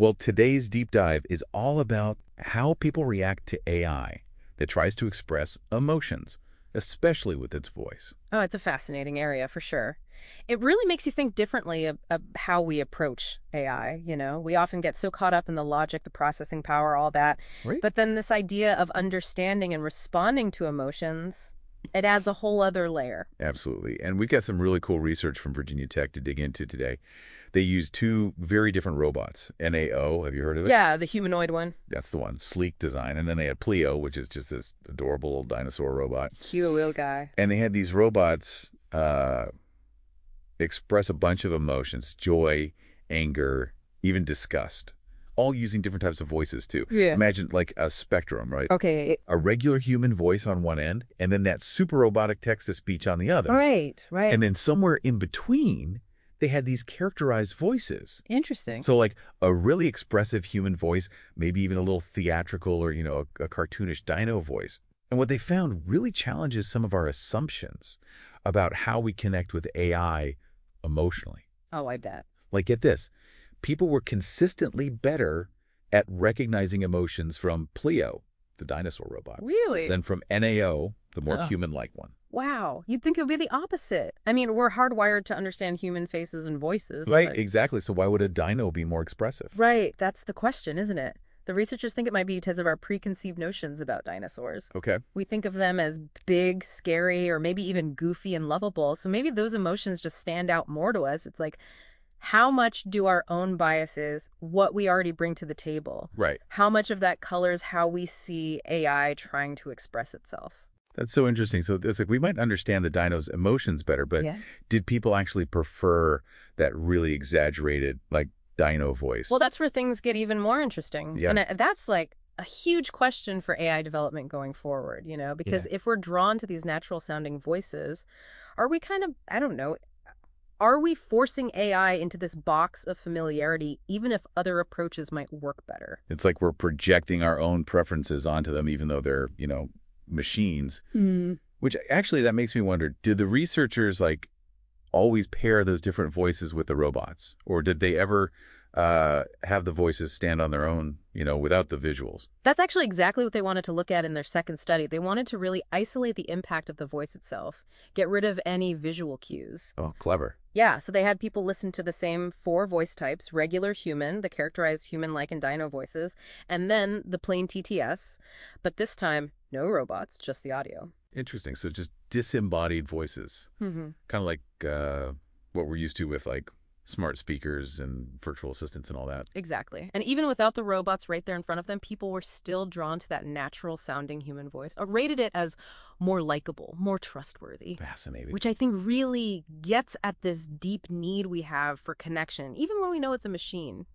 Well, today's deep dive is all about how people react to AI that tries to express emotions, especially with its voice. Oh, it's a fascinating area for sure. It really makes you think differently of how we approach AI. We often get so caught up in the logic, the processing power, all that. Right? But then this idea of understanding and responding to emotions, it adds a whole other layer. Absolutely. And we've got some really cool research from Virginia Tech to dig into today. They used two very different robots. NAO, have you heard of it? Yeah, the humanoid one. That's the one, sleek design. And then they had Pleo, which is just this adorable little dinosaur robot. Cute little guy. And they had these robots express a bunch of emotions, joy, anger, even disgust, all using different types of voices too. Yeah. Imagine like a spectrum, right? Okay. A regular human voice on one end, and then that super robotic text-to-speech on the other. Right, right. And then somewhere in between, they had these characterized voices. Interesting. So like a really expressive human voice, maybe even a little theatrical or, a cartoonish dino voice. And what they found really challenges some of our assumptions about how we connect with AI emotionally. Oh, I bet. Like, get this, people were consistently better at recognizing emotions from Pleo, the dinosaur robot, Really? than from NAO, the more Oh. human-like one. Wow. You'd think it would be the opposite. I mean, we're hardwired to understand human faces and voices. Right, but- exactly. So why would a dino be more expressive? Right. That's the question, isn't it? The researchers think it might be because of our preconceived notions about dinosaurs. Okay. We think of them as big, scary, or maybe even goofy and lovable. So maybe those emotions just stand out more to us. It's like, how much do our own biases, what we already bring to the table, Right. how much of that colors how we see AI trying to express itself? That's so interesting. So it's like we might understand the dino's emotions better, but Yeah. did people actually prefer that really exaggerated, like, dino voice? Well, that's where things get even more interesting. Yeah. And that's like a huge question for AI development going forward, because if we're drawn to these natural sounding voices, are we kind of, I don't know, are we forcing AI into this box of familiarity, even if other approaches might work better? It's like we're projecting our own preferences onto them, even though they're, machines. Which actually, that makes me wonder, did the researchers, like, always pair those different voices with the robots? Or did they ever have the voices stand on their own, without the visuals? That's actually exactly what they wanted to look at in their second study. They wanted to really isolate the impact of the voice itself, get rid of any visual cues. Oh, clever. Yeah, so they had people listen to the same 4 voice types: regular human, the characterized human-like and dino voices, and then the plain TTS. But this time, no robots, just the audio. Interesting. So just disembodied voices. Mm-hmm. Kind of like what we're used to with, like, smart speakers and virtual assistants and all that. Exactly. And even without the robots right there in front of them, people were still drawn to that natural-sounding human voice, or rated it as more likable, more trustworthy. Fascinating. Which I think really gets at this deep need we have for connection, even when we know it's a machine.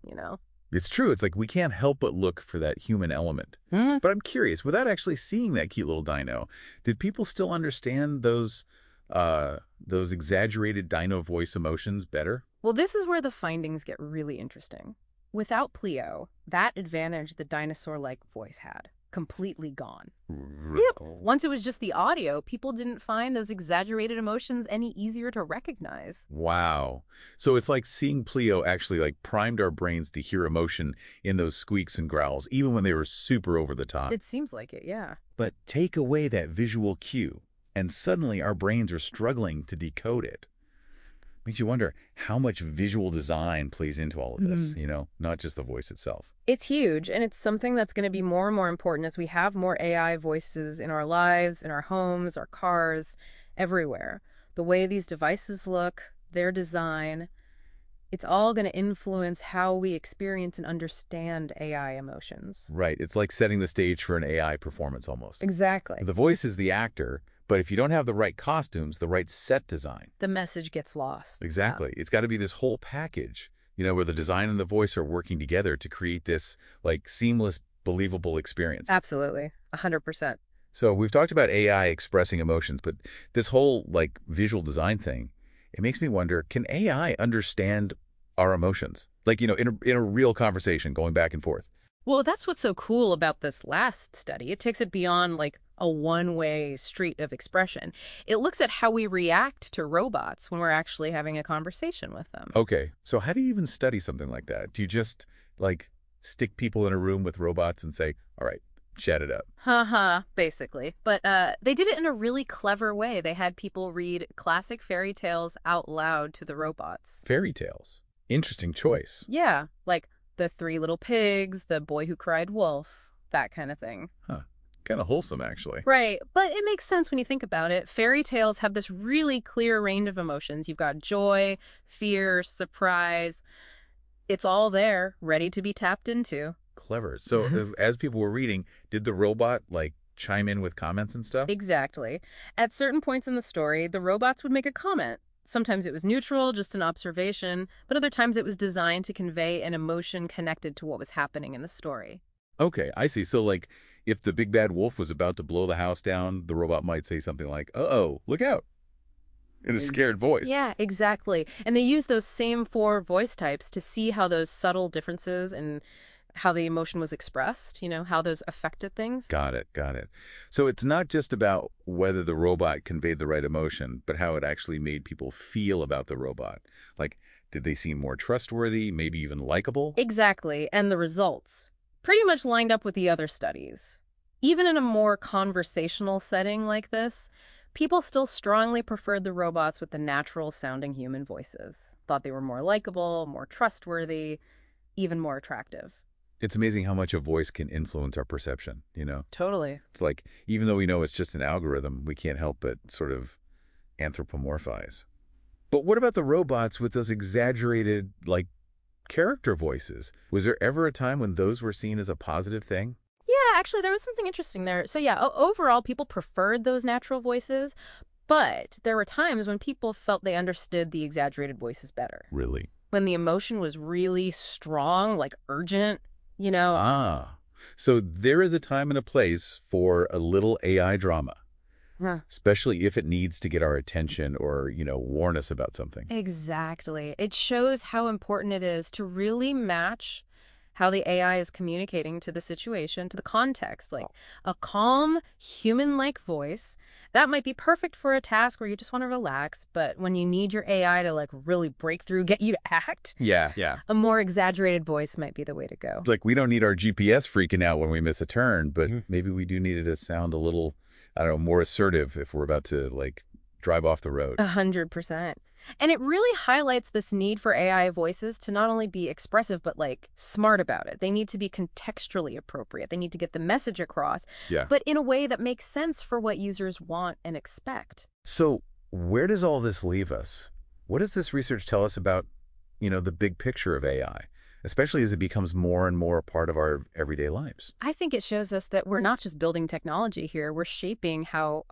It's true. It's like we can't help but look for that human element. Mm-hmm. But I'm curious, without actually seeing that cute little dino, did people still understand those exaggerated dino voice emotions better? Well, this is where the findings get really interesting. Without Pleo, that advantage the dinosaur-like voice had, completely gone. Yep. Once it was just the audio, people didn't find those exaggerated emotions any easier to recognize. Wow. So it's like seeing Pleo actually, like, primed our brains to hear emotion in those squeaks and growls, even when they were super over the top. It seems like it, yeah. But take away that visual cue, and suddenly our brains are struggling to decode it. Makes you wonder how much visual design plays into all of this, not just the voice itself. It's huge, and it's something that's going to be more and more important as we have more AI voices in our lives, in our homes, our cars, everywhere. The way these devices look, their design, it's all going to influence how we experience and understand AI emotions. Right. It's like setting the stage for an AI performance almost. Exactly. The voice is the actor, but if you don't have the right costumes, the right set design. The message gets lost. Exactly. It's got to be this whole package, where the design and the voice are working together to create this, like, seamless, believable experience. Absolutely. 100%. So we've talked about AI expressing emotions, but this whole, like, visual design thing, it makes me wonder, can AI understand our emotions? Like, in a real conversation going back and forth. Well, that's what's so cool about this last study. It takes it beyond like a one-way street of expression. It looks at how we react to robots when we're actually having a conversation with them. Okay, so how do you even study something like that? Do you just, like, stick people in a room with robots and say, all right, chat it up. Haha, basically. But they did it in a really clever way. They had people read classic fairy tales out loud to the robots. Fairy tales. Interesting choice. Yeah, like The Three Little Pigs, The Boy Who Cried Wolf, that kind of thing. Huh. Kind of wholesome, actually. Right, but it makes sense when you think about it. Fairy tales have this really clear range of emotions. You've got joy, fear, surprise. It's all there, ready to be tapped into. Clever. So as people were reading, did the robot, like, chime in with comments and stuff? Exactly. At certain points in the story, the robots would make a comment. Sometimes it was neutral, just an observation, but other times it was designed to convey an emotion connected to what was happening in the story. Okay, I see. So, like, if the big bad wolf was about to blow the house down, the robot might say something like, uh-oh, look out, in a scared voice. Yeah, exactly. And they use those same 4 voice types to see how those subtle differences in how the emotion was expressed, how those affected things. Got it, got it. So it's not just about whether the robot conveyed the right emotion, but how it actually made people feel about the robot. Like, did they seem more trustworthy, maybe even likable? Exactly. And the results pretty much lined up with the other studies. Even in a more conversational setting like this, people still strongly preferred the robots with the natural-sounding human voices. Thought they were more likable, more trustworthy, even more attractive. It's amazing how much a voice can influence our perception, Totally. It's like, even though we know it's just an algorithm, we can't help but sort of anthropomorphize. But what about the robots with those exaggerated, like, character voices? Was there ever a time when those were seen as a positive thing? Yeah, actually, there was something interesting there. So yeah, overall, people preferred those natural voices, but there were times when people felt they understood the exaggerated voices better. Really? When the emotion was really strong, like urgent, Ah, so there is a time and a place for a little AI drama, Huh. especially if it needs to get our attention or, warn us about something. Exactly. It shows how important it is to really match how the AI is communicating to the situation, to the context. Like a calm, human-like voice, that might be perfect for a task where you just want to relax, but when you need your AI to like really break through, get you to act, Yeah. a more exaggerated voice might be the way to go. It's like we don't need our GPS freaking out when we miss a turn, but maybe we do need it to sound a little, I don't know, more assertive if we're about to, like, drive off the road. 100%. And it really highlights this need for AI voices to not only be expressive, but like smart about it. They need to be contextually appropriate. They need to get the message across, Yeah. but in a way that makes sense for what users want and expect. So where does all this leave us? What does this research tell us about, the big picture of AI, especially as it becomes more and more a part of our everyday lives? I think it shows us that we're not just building technology here, we're shaping how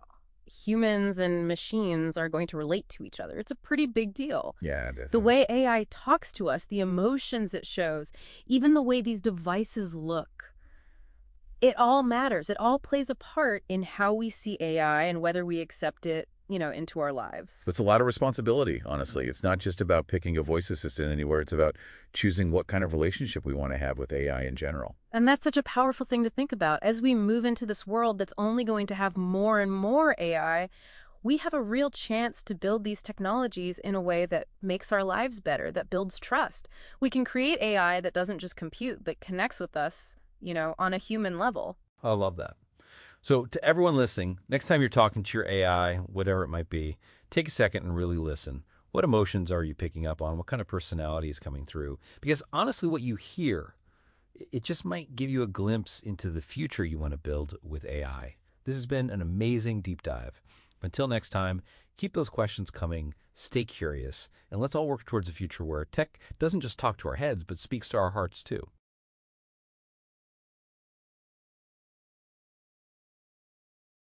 humans and machines are going to relate to each other. It's a pretty big deal. Yeah, it is. The way AI talks to us, the emotions it shows, even the way these devices look, it all matters. It all plays a part in how we see AI and whether we accept it, into our lives. That's a lot of responsibility, honestly. It's not just about picking a voice assistant anywhere. It's about choosing what kind of relationship we want to have with AI in general. And that's such a powerful thing to think about. As we move into this world that's only going to have more and more AI, we have a real chance to build these technologies in a way that makes our lives better, that builds trust. We can create AI that doesn't just compute, but connects with us, on a human level. I love that. So to everyone listening, next time you're talking to your AI, whatever it might be, take a second and really listen. What emotions are you picking up on? What kind of personality is coming through? Because honestly, what you hear, it just might give you a glimpse into the future you want to build with AI. This has been an amazing deep dive. Until next time, keep those questions coming, stay curious, and let's all work towards a future where tech doesn't just talk to our heads, but speaks to our hearts too.